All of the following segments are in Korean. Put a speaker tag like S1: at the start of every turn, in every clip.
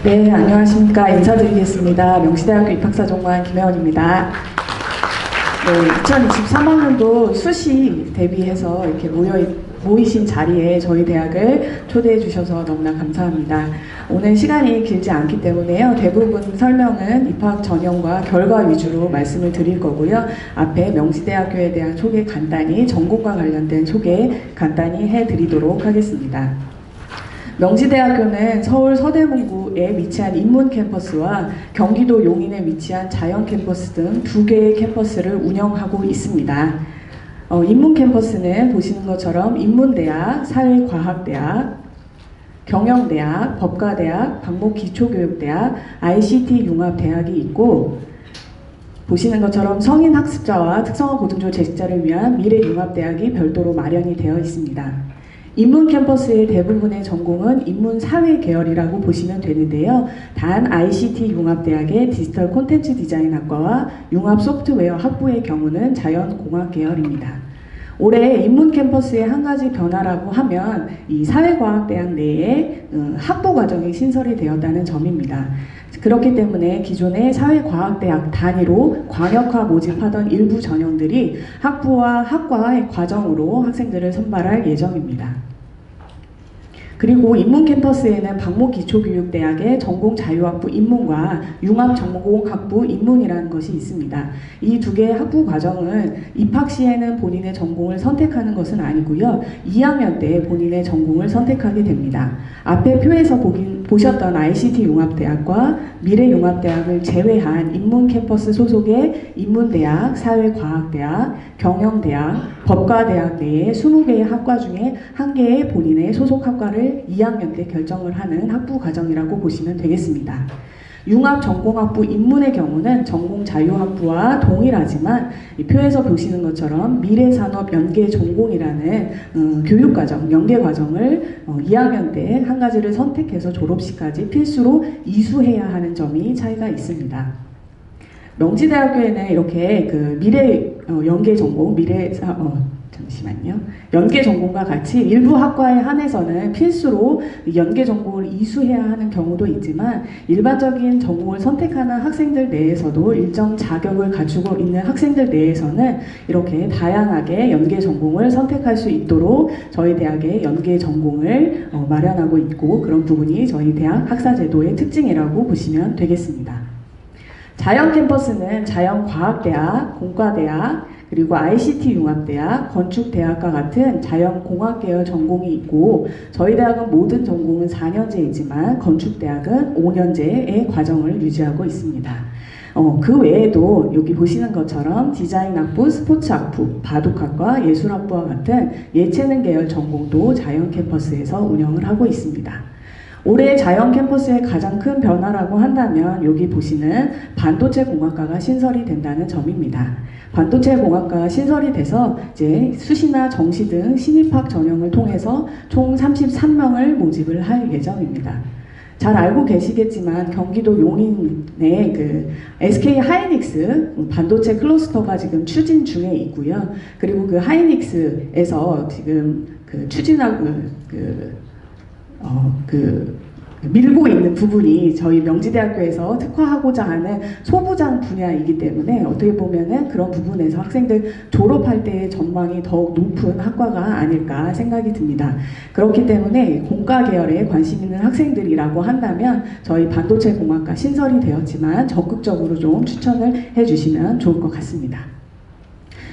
S1: 네, 안녕하십니까. 인사드리겠습니다. 명시대학교 입학사정관 김혜원입니다. 네, 2023학년도 수시 대비해서 이렇게 모이신 자리에 저희 대학을 초대해 주셔서 너무나 감사합니다. 오늘 시간이 길지 않기 때문에요. 대부분 설명은 입학 전형과 결과 위주로 말씀을 드릴 거고요. 앞에 명시대학교에 대한 소개 간단히, 전공과 관련된 소개 간단히 해드리도록 하겠습니다. 명시대학교는 서울 서대문구에 위치한 인문 캠퍼스와 경기도 용인에 위치한 자연 캠퍼스 등 두 개의 캠퍼스를 운영하고 있습니다. 인문 캠퍼스는 보시는 것처럼 인문대학, 사회과학대학, 경영대학, 법과대학, 방목기초교육대학, ICT 융합대학이 있고, 보시는 것처럼 성인학습자와 특성화 고등조 재직자를 위한 미래융합대학이 별도로 마련이 되어 있습니다. 인문 캠퍼스의 대부분의 전공은 인문사회 계열이라고 보시면 되는데요. 단 ICT 융합대학의 디지털 콘텐츠 디자인학과와 융합소프트웨어 학부의 경우는 자연공학 계열입니다. 올해 인문 캠퍼스의 한 가지 변화라고 하면 이 사회과학대학 내에 학부 과정이 신설이 되었다는 점입니다. 그렇기 때문에 기존의 사회과학대학 단위로 광역화 모집하던 일부 전형들이 학부와 학과의 과정으로 학생들을 선발할 예정입니다. 그리고 인문 캠퍼스에는 방목기초교육대학의 전공자유학부 인문과 융합전공학부 인문이라는 것이 있습니다. 이 두 개의 학부 과정은 입학 시에는 본인의 전공을 선택하는 것은 아니고요. 2학년 때 본인의 전공을 선택하게 됩니다. 앞에 표에서 보셨던 ICT 융합대학과 미래융합대학을 제외한 인문 캠퍼스 소속의 인문대학, 사회과학대학, 경영대학, 법과대학 내에 20개의 학과 중에 한 개의 본인의 소속 학과를 2학년 때 결정을 하는 학부 과정이라고 보시면 되겠습니다. 융합전공학부 인문의 경우는 전공자유학부와 동일하지만 이 표에서 보시는 것처럼 미래산업연계전공이라는 교육과정, 연계과정을 2학년 때 한 가지를 선택해서 졸업시까지 필수로 이수해야 하는 점이 차이가 있습니다. 명지대학교에는 이렇게 그 연계전공, 잠시만요. 연계전공과 같이 일부 학과에 한해서는 필수로 연계전공을 이수해야 하는 경우도 있지만 일반적인 전공을 선택하는 학생들 내에서도 일정 자격을 갖추고 있는 학생들 내에서는 이렇게 다양하게 연계전공을 선택할 수 있도록 저희 대학의 연계전공을 마련하고 있고, 그런 부분이 저희 대학 학사제도의 특징이라고 보시면 되겠습니다. 자연 캠퍼스는 자연과학대학, 공과대학, 그리고 ICT 융합대학, 건축대학과 같은 자연공학 계열 전공이 있고, 저희 대학은 모든 전공은 4년제이지만 건축대학은 5년제의 과정을 유지하고 있습니다. 그 외에도 여기 보시는 것처럼 디자인학부, 스포츠학부, 바둑학과, 예술학부와 같은 예체능 계열 전공도 자연 캠퍼스에서 운영을 하고 있습니다. 올해 자연 캠퍼스의 가장 큰 변화라고 한다면 여기 보시는 반도체 공학과가 신설이 된다는 점입니다. 반도체 공학과가 신설이 돼서 이제 수시나 정시 등 신입학 전형을 통해서 총 33명을 모집을 할 예정입니다. 잘 알고 계시겠지만 경기도 용인에 그 SK 하이닉스 반도체 클러스터가 지금 추진 중에 있고요. 그리고 그 하이닉스에서 지금 그 추진하고 밀고 있는 부분이 저희 명지대학교에서 특화하고자 하는 소부장 분야이기 때문에 어떻게 보면은 그런 부분에서 학생들 졸업할 때의 전망이 더욱 높은 학과가 아닐까 생각이 듭니다. 그렇기 때문에 공과 계열에 관심 있는 학생들이라고 한다면 저희 반도체 공학과 신설이 되었지만 적극적으로 좀 추천을 해주시면 좋을 것 같습니다.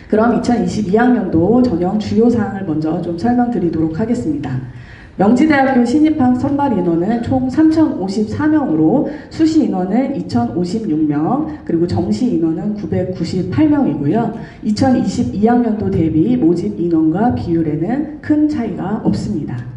S1: 그럼 2022학년도 전형 주요 사항을 먼저 좀 설명드리도록 하겠습니다. 명지대학교 신입학 선발 인원은 총 3,054명으로 수시 인원은 2,056명, 그리고 정시 인원은 998명이고요. 2022학년도 대비 모집 인원과 비율에는 큰 차이가 없습니다.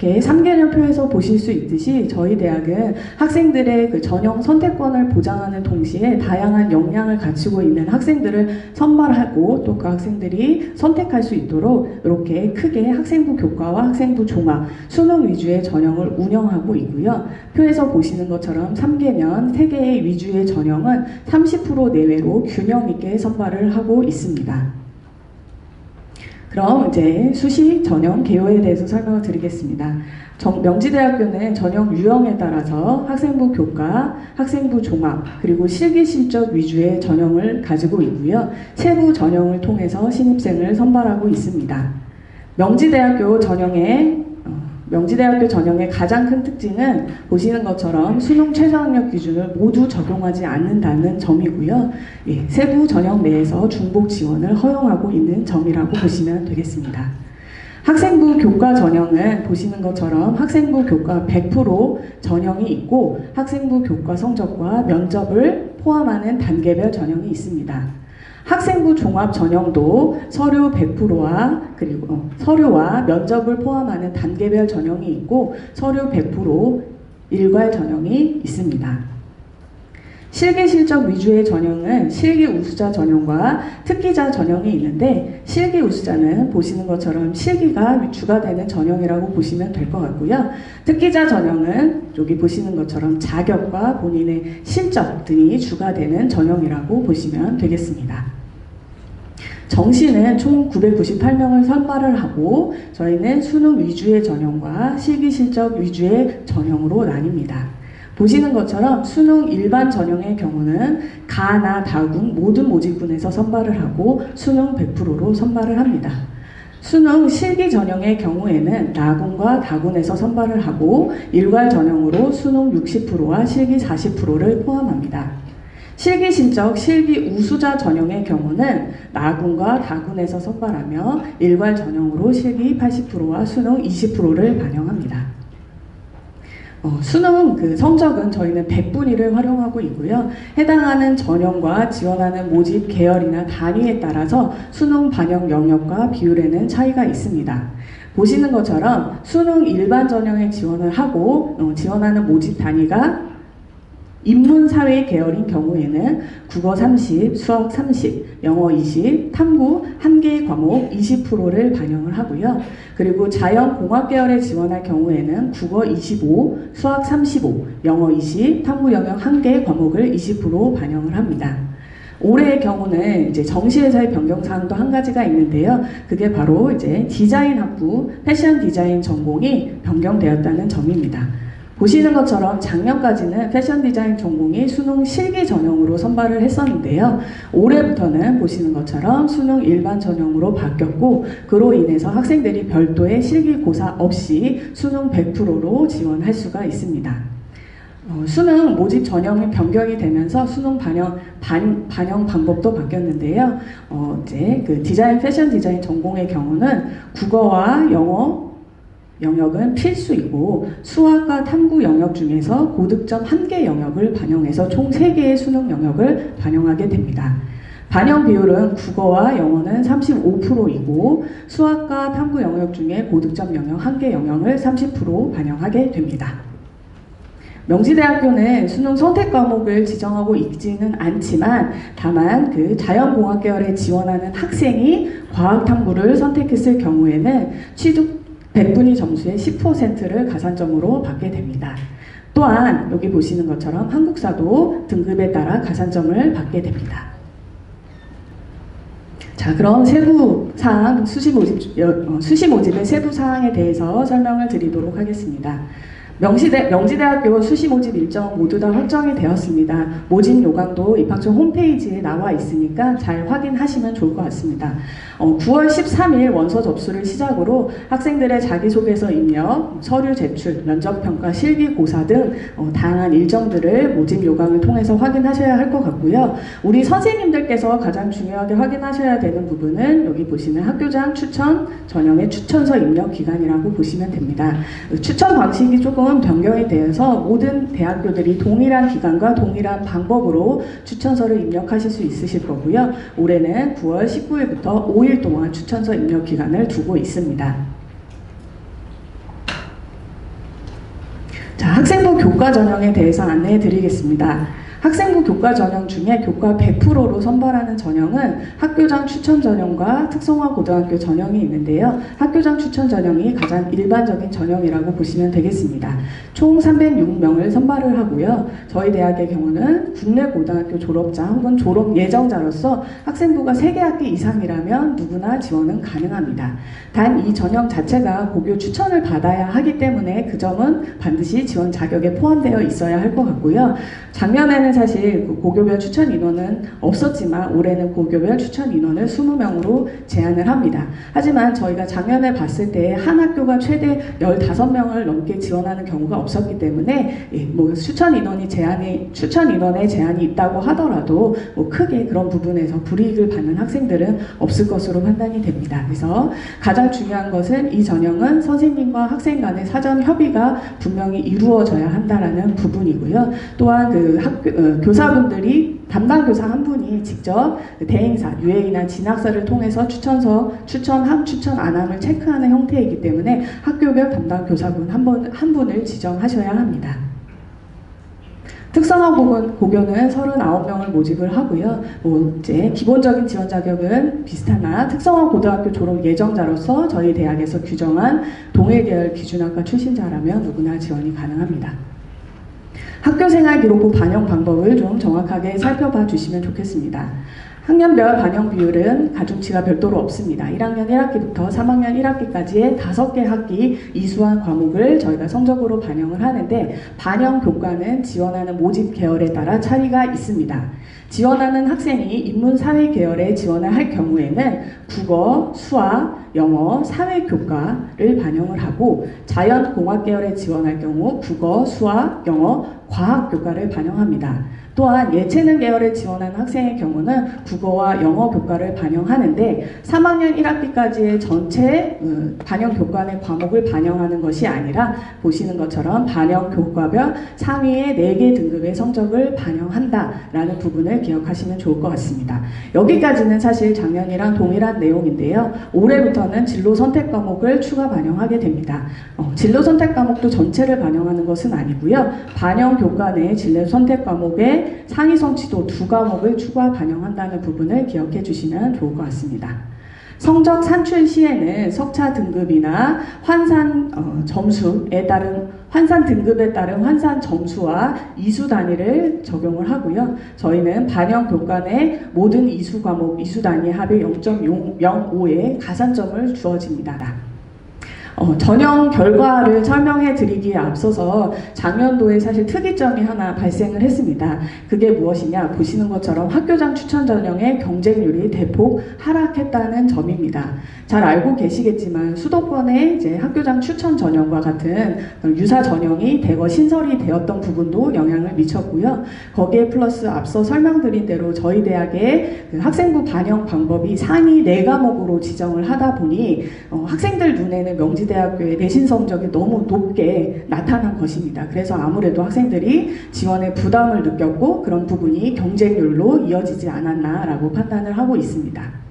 S1: 이렇게 3개년표에서 보실 수 있듯이 저희 대학은 학생들의 그 전형 선택권을 보장하는 동시에 다양한 역량을 갖추고 있는 학생들을 선발하고 또 그 학생들이 선택할 수 있도록 이렇게 크게 학생부 교과와 학생부 종합, 수능 위주의 전형을 운영하고 있고요. 표에서 보시는 것처럼 3개년 3개의 위주의 전형은 30% 내외로 균형 있게 선발을 하고 있습니다. 그럼 이제 수시 전형 개요에 대해서 설명을 드리겠습니다. 명지대학교는 전형 유형에 따라서 학생부 교과, 학생부 종합, 그리고 실기 실적 위주의 전형을 가지고 있고요. 세부 전형을 통해서 신입생을 선발하고 있습니다. 명지대학교 전형의 가장 큰 특징은 보시는 것처럼 수능 최저학력 기준을 모두 적용하지 않는다는 점이고요. 예, 세부 전형 내에서 중복 지원을 허용하고 있는 점이라고 보시면 되겠습니다. 학생부 교과 전형은 보시는 것처럼 학생부 교과 100% 전형이 있고 학생부 교과 성적과 면접을 포함하는 단계별 전형이 있습니다. 학생부 종합 전형도 서류 100%와 그리고 서류와 면접을 포함하는 단계별 전형이 있고 서류 100% 일괄 전형이 있습니다. 실기 실적 위주의 전형은 실기 우수자 전형과 특기자 전형이 있는데 실기 우수자는 보시는 것처럼 실기가 주가 되는 전형이라고 보시면 될 것 같고요. 특기자 전형은 여기 보시는 것처럼 자격과 본인의 실적 등이 주가 되는 전형이라고 보시면 되겠습니다. 정시는 총 998명을 선발을 하고 저희는 수능 위주의 전형과 실기 실적 위주의 전형으로 나뉩니다. 보시는 것처럼 수능 일반 전형의 경우는 가나 다군 모든 모집군에서 선발을 하고 수능 100%로 선발을 합니다. 수능 실기 전형의 경우에는 나군과 다군에서 선발을 하고 일괄 전형으로 수능 60%와 실기 40%를 포함합니다. 실기 실적, 실기 우수자 전형의 경우는 나군과 다군에서 선발하며 일괄 전형으로 실기 80%와 수능 20%를 반영합니다. 수능 성적은 저희는 100분위를 활용하고 있고요. 해당하는 전형과 지원하는 모집 계열이나 단위에 따라서 수능 반영 영역과 비율에는 차이가 있습니다. 보시는 것처럼 수능 일반 전형에 지원을 하고 지원하는 모집 단위가 인문사회 계열인 경우에는 국어 30, 수학 30, 영어 20, 탐구 1개의 과목 20%를 반영을 하고요. 그리고 자연공학 계열에 지원할 경우에는 국어 25, 수학 35, 영어 20, 탐구 영역 1개의 과목을 20% 반영을 합니다. 올해의 경우는 이제 정시에서의 변경 사항도 한 가지가 있는데요. 그게 바로 이제 디자인 학부 패션 디자인 전공이 변경되었다는 점입니다. 보시는 것처럼 작년까지는 패션 디자인 전공이 수능 실기 전형으로 선발을 했었는데요. 올해부터는 보시는 것처럼 수능 일반 전형으로 바뀌었고 그로 인해서 학생들이 별도의 실기고사 없이 수능 100%로 지원할 수가 있습니다. 수능 모집 전형이 변경이 되면서 수능 반영 방법도 바뀌었는데요. 이제 디자인 패션 디자인 전공의 경우는 국어와 영어 영역은 필수이고 수학과 탐구 영역 중에서 고득점 1개 영역을 반영해서 총 3개의 수능 영역을 반영하게 됩니다. 반영 비율은 국어와 영어는 35%이고 수학과 탐구 영역 중에 고득점 영역 1개 영역을 30% 반영하게 됩니다. 명지대학교는 수능 선택 과목을 지정하고 있지는 않지만 다만 자연공학 계열에 지원하는 학생이 과학탐구를 선택했을 경우에는 취득 100분위 점수의 10%를 가산점으로 받게 됩니다. 또한 여기 보시는 것처럼 한국사도 등급에 따라 가산점을 받게 됩니다. 자, 그럼 세부 사항, 수시 모집의 세부 사항에 대해서 설명을 드리도록 하겠습니다. 명지대학교 수시 모집 일정 모두 다 확정이 되었습니다. 모집 요강도 입학처 홈페이지에 나와 있으니까 잘 확인하시면 좋을 것 같습니다. 9월 13일 원서 접수를 시작으로 학생들의 자기소개서 입력, 서류 제출, 면접평가, 실기고사 등 다양한 일정들을 모집 요강을 통해서 확인하셔야 할 것 같고요. 우리 선생님들께서 가장 중요하게 확인하셔야 되는 부분은 여기 보시는 학교장 추천 전형의 추천서 입력 기간이라고 보시면 됩니다. 추천 방식이 조금 변경이 되어서 모든 대학교들이 동일한 기간과 동일한 방법으로 추천서를 입력하실 수 있으실 거고요. 올해는 9월 19일부터 5일 동안 추천서 입력 기간을 두고 있습니다. 자, 학생부 교과 전형에 대해서 안내해 드리겠습니다. 학생부 교과 전형 중에 교과 100%로 선발하는 전형은 학교장 추천 전형과 특성화 고등학교 전형이 있는데요. 학교장 추천 전형이 가장 일반적인 전형이라고 보시면 되겠습니다. 총 306명을 선발을 하고요. 저희 대학의 경우는 국내 고등학교 졸업자 혹은 졸업 예정자로서 학생부가 3개 학기 이상이라면 누구나 지원은 가능합니다. 단 이 전형 자체가 고교 추천을 받아야 하기 때문에 그 점은 반드시 지원 자격에 포함되어 있어야 할 것 같고요. 작년에는 사실 그 고교별 추천 인원은 없었지만 올해는 고교별 추천 인원을 20명으로 제한을 합니다. 하지만 저희가 작년에 봤을 때 한 학교가 최대 15명을 넘게 지원하는 경우가 없었기 때문에 뭐 추천 인원의 제한이 있다고 하더라도 뭐 크게 그런 부분에서 불이익을 받는 학생들은 없을 것으로 판단이 됩니다. 그래서 가장 중요한 것은 이 전형은 선생님과 학생 간의 사전 협의가 분명히 이루어져야 한다라는 부분이고요. 또한 그 교사분들이 담당 교사 한 분이 직접 대행사, 유예이나 진학사를 통해서 추천함, 추천 안함을 체크하는 형태이기 때문에 학교별 담당 교사분 한 분을 지정하셔야 합니다. 특성화 고교는 39명을 모집을 하고요. 이제 기본적인 지원 자격은 비슷하나 특성화 고등학교 졸업 예정자로서 저희 대학에서 규정한 동일계열 기준학과 출신자라면 누구나 지원이 가능합니다. 학교생활 기록부 반영 방법을 좀 정확하게 살펴봐 주시면 좋겠습니다. 학년별 반영 비율은 가중치가 별도로 없습니다. 1학년 1학기부터 3학년 1학기까지의 5개 학기 이수한 과목을 저희가 성적으로 반영을 하는데 반영 교과는 지원하는 모집 계열에 따라 차이가 있습니다. 지원하는 학생이 인문사회 계열에 지원을 할 경우에는 국어, 수학, 영어, 사회교과를 반영을 하고 자연공학 계열에 지원할 경우 국어, 수학, 영어, 과학교과를 반영합니다. 또한 예체능 계열에 지원하는 학생의 경우는 국어와 영어 교과를 반영하는데 3학년 1학기까지의 전체 반영 교과의 과목을 반영하는 것이 아니라 보시는 것처럼 반영 교과별 상위의 4개 등급의 성적을 반영한다라는 부분을 기억하시면 좋을 것 같습니다. 여기까지는 사실 작년이랑 동일한 내용인데요. 올해부터는 진로 선택 과목을 추가 반영하게 됩니다. 진로 선택 과목도 전체를 반영하는 것은 아니고요. 반영 교과 내 진로 선택 과목의 상위 성취도 2과목을 추가 반영한다는 부분을 기억해 주시면 좋을 것 같습니다. 성적 산출 시에는 석차 등급이나 환산 점수에 따른 환산 등급에 따른 환산 점수와 이수 단위를 적용을 하고요. 저희는 반영 교과 내 모든 이수 과목 이수 단위 합의 0.05의 가산점을 주어집니다. 전형 결과를 설명해 드리기에 앞서서 작년도에 사실 특이점이 하나 발생을 했습니다. 그게 무엇이냐? 보시는 것처럼 학교장 추천 전형의 경쟁률이 대폭 하락했다는 점입니다. 잘 알고 계시겠지만 수도권의 이제 학교장 추천 전형과 같은 유사 전형이 대거 신설이 되었던 부분도 영향을 미쳤고요. 거기에 플러스 앞서 설명드린 대로 저희 대학의 그 학생부 반영 방법이 상위 4과목으로 지정을 하다 보니 학생들 눈에는 명지대학교의 내신 성적이 너무 높게 나타난 것입니다. 그래서 아무래도 학생들이 지원에 부담을 느꼈고 그런 부분이 경쟁률로 이어지지 않았나라고 판단을 하고 있습니다.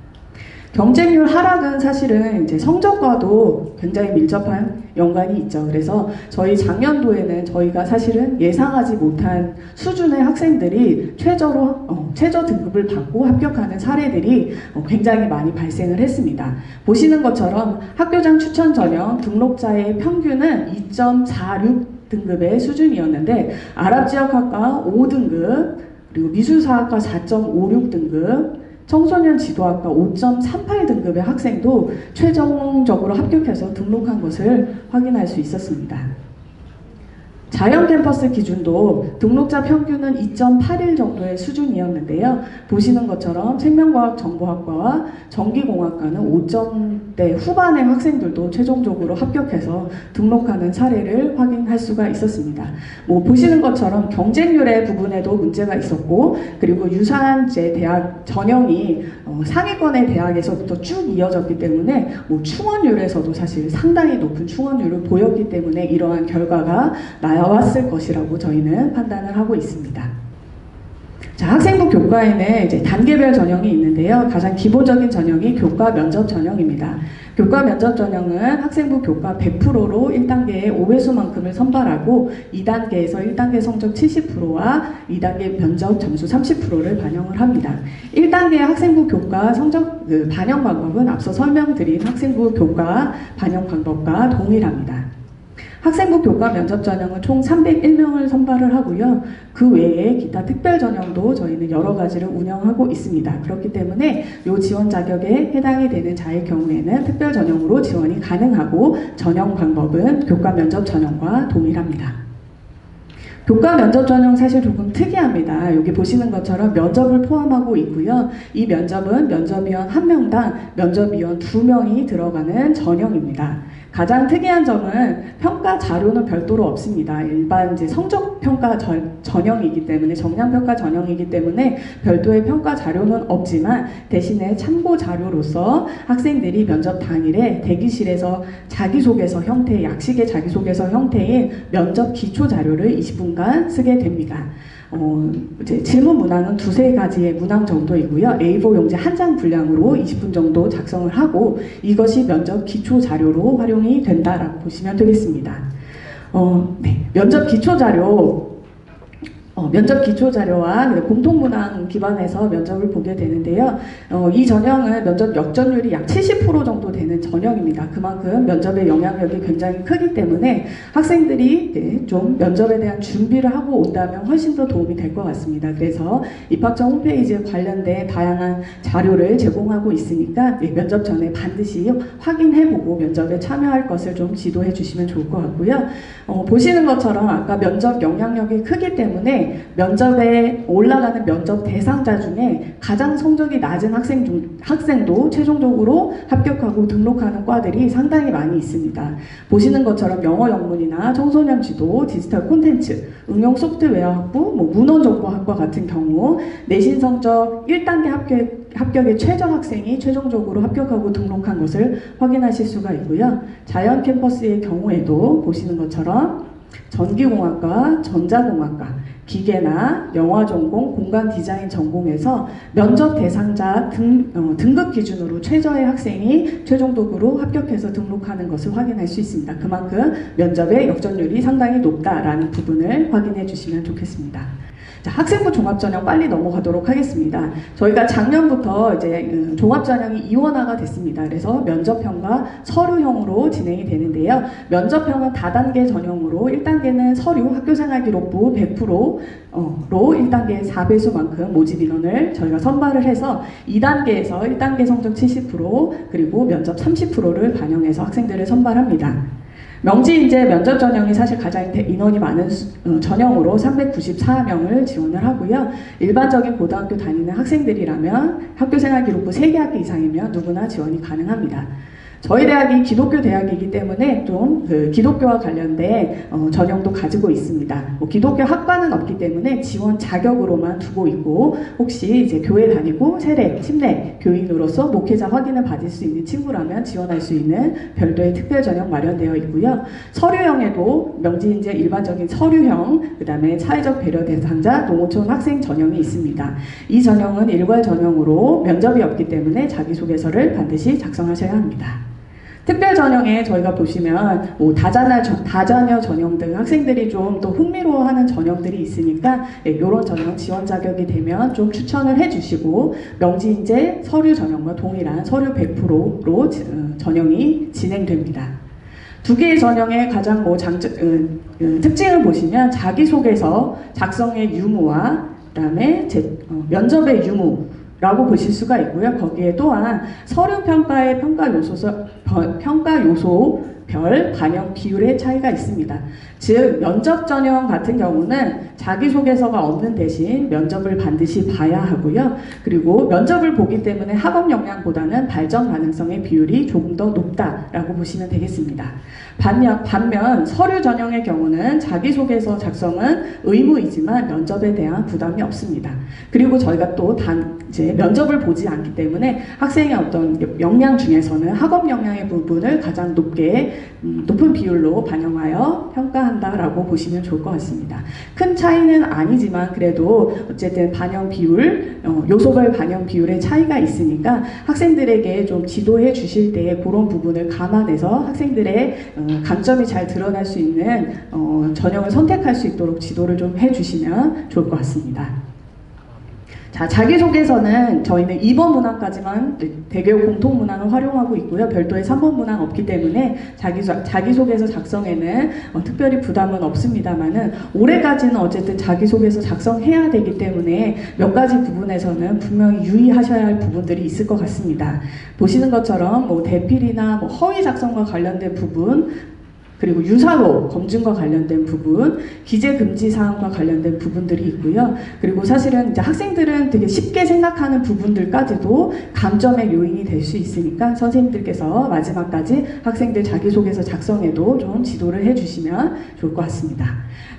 S1: 경쟁률 하락은 사실은 이제 성적과도 굉장히 밀접한 연관이 있죠. 그래서 저희 작년도에는 저희가 사실은 예상하지 못한 수준의 학생들이 최저 등급을 받고 합격하는 사례들이 굉장히 많이 발생을 했습니다. 보시는 것처럼 학교장 추천 전형 등록자의 평균은 2.46 등급의 수준이었는데 아랍지역학과 5등급 그리고 미술사학과 4.56 등급 청소년 지도학과 5.38 등급의 학생도 최종적으로 합격해서 등록한 것을 확인할 수 있었습니다. 자연 캠퍼스 기준도 등록자 평균은 2.81 정도의 수준이었는데요. 보시는 것처럼 생명과학 정보학과와 전기공학과는 5점대 후반의 학생들도 최종적으로 합격해서 등록하는 사례를 확인할 수가 있었습니다. 보시는 것처럼 경쟁률의 부분에도 문제가 있었고 그리고 유사한 대학 전형이 상위권의 대학에서부터 쭉 이어졌기 때문에 충원율에서도 사실 상당히 높은 충원율을 보였기 때문에 이러한 결과가 나왔을 것이라고 저희는 판단을 하고 있습니다. 자, 학생부 교과에는 이제 단계별 전형이 있는데요. 가장 기본적인 전형이 교과 면접 전형입니다. 교과 면접 전형은 학생부 교과 100%로 1단계의 5회수만큼을 선발하고 2단계에서 1단계 성적 70%와 2단계 면접 점수 30%를 반영을 합니다. 1단계 학생부 교과 성적 반영 방법은 앞서 설명드린 학생부 교과 반영 방법과 동일합니다. 학생부 교과 면접 전형은 총 301명을 선발을 하고요. 그 외에 기타 특별 전형도 저희는 여러 가지를 운영하고 있습니다. 그렇기 때문에 이 지원 자격에 해당이 되는 자의 경우에는 특별 전형으로 지원이 가능하고 전형 방법은 교과 면접 전형과 동일합니다. 교과 면접 전형 사실 조금 특이합니다. 여기 보시는 것처럼 면접을 포함하고 있고요. 이 면접은 면접위원 1명당 면접위원 2명이 들어가는 전형입니다. 가장 특이한 점은 평가 자료는 별도로 없습니다. 일반 이제 성적 평가 전형이기 때문에 정량 평가 전형이기 때문에 별도의 평가 자료는 없지만 대신에 참고 자료로서 학생들이 면접 당일에 대기실에서 자기소개서 형태, 약식의 자기소개서 형태인 면접 기초 자료를 20분간 쓰게 됩니다. 이제 질문 문항은 2~3가지의 문항 정도이고요. A4 용지 한 장 분량으로 20분 정도 작성을 하고 이것이 면접 기초 자료로 활용이 된다라고 보시면 되겠습니다. 네. 면접 기초 자료와 공통문항 기반해서 면접을 보게 되는데요. 이 전형은 면접 역전율이 약 70% 정도 되는 전형입니다. 그만큼 면접의 영향력이 굉장히 크기 때문에 학생들이 좀 면접에 대한 준비를 하고 온다면 훨씬 더 도움이 될 것 같습니다. 그래서 입학처 홈페이지에 관련된 다양한 자료를 제공하고 있으니까 면접 전에 반드시 확인해보고 면접에 참여할 것을 좀 지도해 주시면 좋을 것 같고요. 보시는 것처럼 아까 면접 영향력이 크기 때문에 면접에 올라가는 면접 대상자 중에 가장 성적이 낮은 학생도 최종적으로 합격하고 등록하는 과들이 상당히 많이 있습니다. 보시는 것처럼 영어 영문이나 청소년 지도, 디지털 콘텐츠, 응용 소프트웨어 학부, 문헌정보학과 같은 경우 내신 성적 1단계 합격의 최저 학생이 최종적으로 합격하고 등록한 것을 확인하실 수가 있고요. 자연 캠퍼스의 경우에도 보시는 것처럼 전기공학과, 전자공학과, 기계나 영화 전공, 공간 디자인 전공에서 면접 대상자 등급 기준으로 최저의 학생이 최종적으로 합격해서 등록하는 것을 확인할 수 있습니다. 그만큼 면접의 역전율이 상당히 높다라는 부분을 확인해 주시면 좋겠습니다. 자, 학생부 종합전형 빨리 넘어가도록 하겠습니다. 저희가 작년부터 이제 종합전형이 이원화가 됐습니다. 그래서 면접형과 서류형으로 진행이 되는데요. 면접형은 다단계 전형으로 1단계는 서류 학교생활기록부 100%로 1단계 4배수만큼 모집 인원을 저희가 선발을 해서 2단계에서 1단계 성적 70% 그리고 면접 30%를 반영해서 학생들을 선발합니다. 명지인재 면접 전형이 사실 가장 인원이 많은 전형으로 394명을 지원을 하고요. 일반적인 고등학교 다니는 학생들이라면 학교생활기록부 3개 학기 이상이면 누구나 지원이 가능합니다. 저희 대학이 기독교 대학이기 때문에 좀 기독교와 관련된 전형도 가지고 있습니다. 기독교 학과는 없기 때문에 지원 자격으로만 두고 있고 혹시 이제 교회 다니고 세례, 침례, 교인으로서 목회자 확인을 받을 수 있는 친구라면 지원할 수 있는 별도의 특별 전형 마련되어 있고요. 서류형에도 명지인재 일반적인 서류형, 그 다음에 사회적 배려 대상자, 농어촌 학생 전형이 있습니다. 이 전형은 일괄 전형으로 면접이 없기 때문에 자기소개서를 반드시 작성하셔야 합니다. 특별 전형에 저희가 보시면 다자녀 전형 등 학생들이 좀 더 흥미로워하는 전형들이 있으니까 이런 전형 지원 자격이 되면 좀 추천을 해주시고 명지인재 서류 전형과 동일한 서류 100%로 전형이 진행됩니다. 두 개의 전형의 가장 특징을 보시면 자기소개서 작성의 유무와 그다음에 면접의 유무 라고 보실 수가 있고요. 거기에 또한 서류 평가의 평가 요소별 반영 비율의 차이가 있습니다. 즉 면접 전형 같은 경우는 자기소개서가 없는 대신 면접을 반드시 봐야 하고요. 그리고 면접을 보기 때문에 학업 역량보다는 발전 가능성의 비율이 조금 더 높다라고 보시면 되겠습니다. 반면 서류 전형의 경우는 자기소개서 작성은 의무이지만 면접에 대한 부담이 없습니다. 그리고 저희가 또 이제 면접을 보지 않기 때문에 학생의 어떤 역량 중에서는 학업 역량의 부분을 가장 높게 높은 비율로 반영하여 평가한다라고 보시면 좋을 것 같습니다. 큰 차이는 아니지만 그래도 어쨌든 반영 비율, 요소별 반영 비율의 차이가 있으니까 학생들에게 좀 지도해 주실 때 그런 부분을 감안해서 학생들의 강점이 잘 드러날 수 있는 전형을 선택할 수 있도록 지도를 좀 해주시면 좋을 것 같습니다. 자, 자기소개서는 저희는 2번 문항까지만 대교육 공통문항을 활용하고 있고요. 별도의 3번 문항 없기 때문에 자기소개서 작성에는 특별히 부담은 없습니다만은 올해까지는 어쨌든 자기소개서 작성해야 되기 때문에 몇 가지 부분에서는 분명히 유의하셔야 할 부분들이 있을 것 같습니다. 보시는 것처럼 뭐 대필이나 뭐 허위 작성과 관련된 부분, 그리고 유사로 검증과 관련된 부분, 기재 금지 사항과 관련된 부분들이 있고요. 그리고 사실은 이제 학생들은 되게 쉽게 생각하는 부분들까지도 감점의 요인이 될 수 있으니까 선생님들께서 마지막까지 학생들 자기소개서 작성에도 좀 지도를 해주시면 좋을 것 같습니다.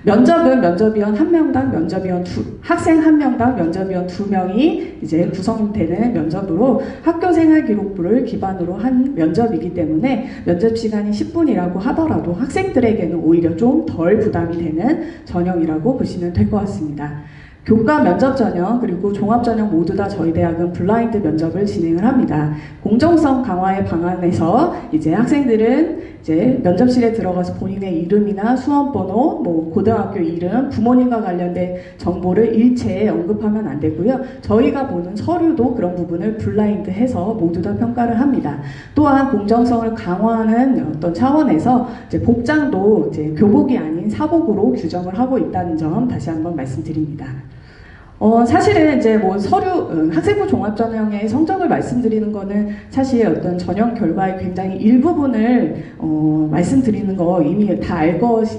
S1: 면접은 면접위원 1명당 면접위원 학생 1명당 면접위원 2명이 이제 구성되는 면접으로 학교생활기록부를 기반으로 한 면접이기 때문에 면접 시간이 10분이라고 하더라도 학생들에게는 오히려 좀 덜 부담이 되는 전형이라고 보시면 될 것 같습니다. 교과 면접 전형 그리고 종합 전형 모두 다 저희 대학은 블라인드 면접을 진행을 합니다. 공정성 강화의 방안에서 이제 학생들은 이제 면접실에 들어가서 본인의 이름이나 수험번호, 뭐 고등학교 이름, 부모님과 관련된 정보를 일체에 언급하면 안 되고요. 저희가 보는 서류도 그런 부분을 블라인드해서 모두 다 평가를 합니다. 또한 공정성을 강화하는 어떤 차원에서 이제 복장도 이제 교복이 아닌 사복으로 규정을 하고 있다는 점 다시 한번 말씀드립니다. 사실은 이제 뭐 서류, 학생부 종합전형의 성적을 말씀드리는 거는 사실 어떤 전형 결과의 굉장히 일부분을 말씀드리는 거 이미 다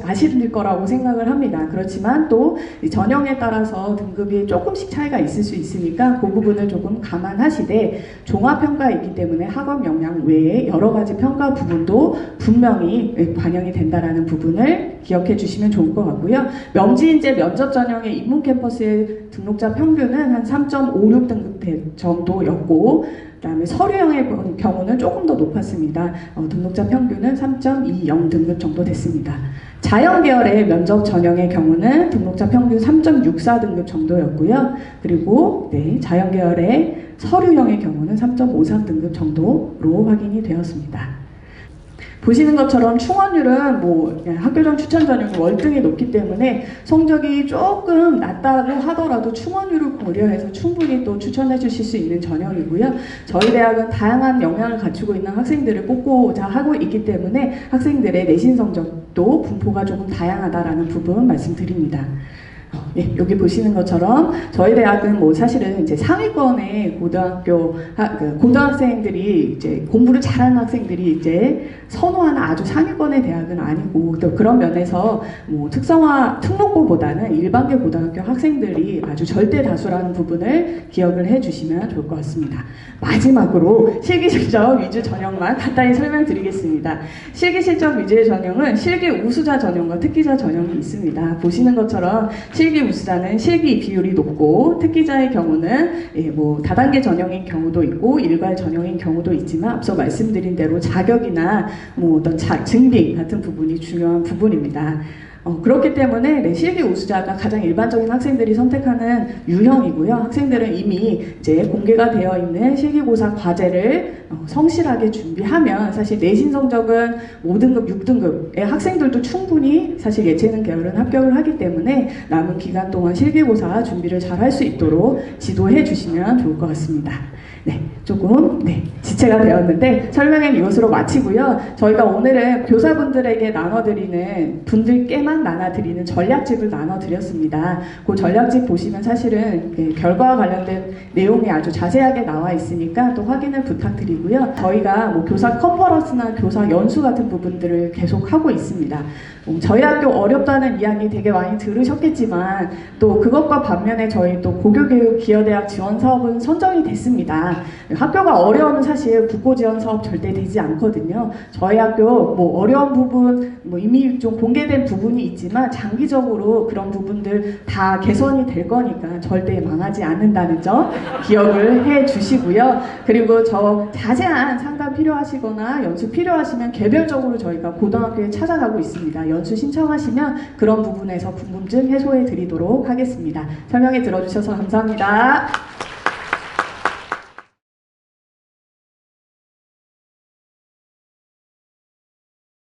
S1: 아실 거라고 생각을 합니다. 그렇지만 또 전형에 따라서 등급이 조금씩 차이가 있을 수 있으니까 그 부분을 조금 감안하시되 종합평가이기 때문에 학업 역량 외에 여러 가지 평가 부분도 분명히 반영이 된다라는 부분을 기억해 주시면 좋을 것 같고요. 명지인재 면접 전형의 인문 캠퍼스의 등록자 평균은 한 3.56등급 정도였고 그다음에 서류형의 경우는 조금 더 높았습니다. 등록자 평균은 3.20등급 정도 됐습니다. 자연계열의 면접 전형의 경우는 등록자 평균 3.64등급 정도였고요. 그리고 자연계열의 서류형의 경우는 3.53등급 정도로 확인이 되었습니다. 보시는 것처럼 충원율은 뭐 학교장 추천 전형이 월등히 높기 때문에 성적이 조금 낮다고 하더라도 충원율을 고려해서 충분히 또 추천해 주실 수 있는 전형이고요. 저희 대학은 다양한 역량을 갖추고 있는 학생들을 뽑고자 하고 있기 때문에 학생들의 내신 성적도 분포가 조금 다양하다라는 부분 말씀드립니다. 네, 여기 보시는 것처럼 저희 대학은 뭐 사실은 이제 상위권의 고등학생들이 이제 공부를 잘하는 학생들이 이제 선호하는 아주 상위권의 대학은 아니고 또 그런 면에서 뭐 특성화 특목고보다는 일반계 고등학교 학생들이 아주 절대 다수라는 부분을 기억을 해주시면 좋을 것 같습니다. 마지막으로 실기실적 위주 전형만 간단히 설명드리겠습니다. 실기실적 위주의 전형은 실기 우수자 전형과 특기자 전형이 있습니다. 보시는 것처럼 실기 우수자는 실기 비율이 높고 특기자의 경우는 뭐 다단계 전형인 경우도 있고 일괄 전형인 경우도 있지만 앞서 말씀드린 대로 자격이나 뭐 어떤 증빙 같은 부분이 중요한 부분입니다. 그렇기 때문에 실기 우수자가 가장 일반적인 학생들이 선택하는 유형이고요. 학생들은 이미 이제 공개가 되어 있는 실기고사 과제를 성실하게 준비하면 사실 내신 성적은 5등급, 6등급의 학생들도 충분히 사실 예체능 계열은 합격을 하기 때문에 남은 기간 동안 실기고사 준비를 잘 할 수 있도록 지도해 주시면 좋을 것 같습니다. 네, 조금 지체가 되었는데 설명은 이것으로 마치고요. 저희가 오늘은 교사분들에게 나눠드리는 분들께만 나눠드리는 전략집을 나눠드렸습니다. 그 전략집 보시면 사실은 결과와 관련된 내용이 아주 자세하게 나와 있으니까 또 확인을 부탁드리고요. 저희가 뭐 교사 컨퍼런스나 교사 연수 같은 부분들을 계속 하고 있습니다. 저희 학교 어렵다는 이야기 되게 많이 들으셨겠지만 또 그것과 반면에 저희 또 고교교육 기여대학 지원 사업은 선정이 됐습니다. 학교가 어려우면 사실 국고 지원 사업 절대 되지 않거든요. 저희 학교 뭐 어려운 부분 뭐 이미 좀 공개된 부분이 있지만 장기적으로 그런 부분들 다 개선이 될 거니까 절대 망하지 않는다는 점 기억을 해 주시고요. 그리고 저 자세한 상담 필요하시거나 연수 필요하시면 개별적으로 저희가 고등학교에 찾아가고 있습니다. 연수 신청하시면 그런 부분에서 궁금증 해소해 드리도록 하겠습니다. 설명해 들어주셔서 감사합니다.